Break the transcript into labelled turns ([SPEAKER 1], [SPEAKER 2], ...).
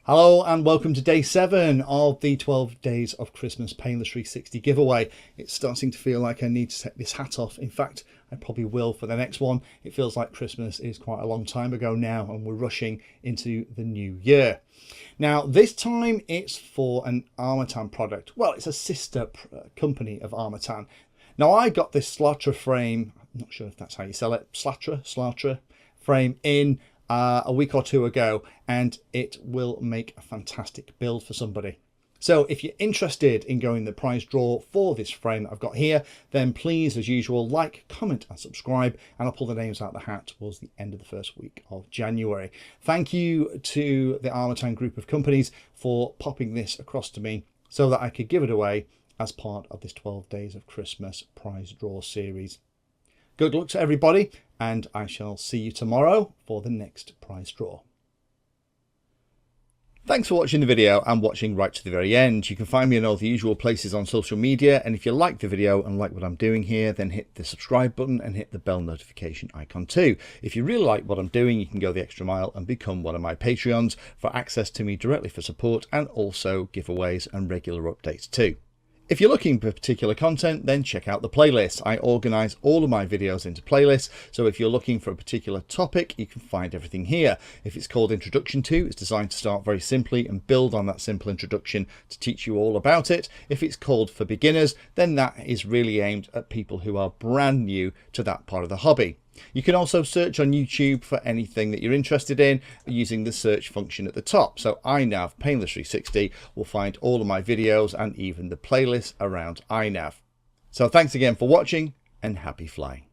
[SPEAKER 1] Hello and welcome to day 7 of the 12 days of Christmas Painless 360 giveaway. It's starting to feel like I need to take this hat off. In fact, I probably will for the next one. It feels like Christmas is quite a long time ago now and we're rushing into the new year. Now this time it's for an Armatan product. Well, it's a sister company of Armatan. Now I got this Slatra frame, I'm not sure if that's how you sell it, Slatra frame in a week or two ago, and it will make a fantastic build for somebody. So if you're interested in going the prize draw for this frame that I've got here, then please, as usual, like, comment and subscribe, and I'll pull the names out of the hat towards the end of the first week of January. Thank you to the Armatan group of companies for popping this across to me so that I could give it away as part of this 12 days of Christmas prize draw series. Good luck to everybody, and I shall see you tomorrow for the next prize draw. Thanks for watching the video and watching right to the very end. You can find me in all the usual places on social media, and if you like the video and like what I'm doing here, then hit the subscribe button and hit the bell notification icon too. If you really like what I'm doing, you can go the extra mile and become one of my Patreons for access to me directly for support, and also giveaways and regular updates too. If you're looking for particular content, then check out the playlist. I organise all of my videos into playlists, so if you're looking for a particular topic, you can find everything here. If it's called Introduction To, it's designed to start very simply and build on that simple introduction to teach you all about it. If it's called For Beginners, then that is really aimed at people who are brand new to that part of the hobby. You can also search on YouTube for anything that you're interested in using the search function at the top. So iNav Painless 360 will find all of my videos and even the playlist around iNav. So thanks again for watching and happy flying.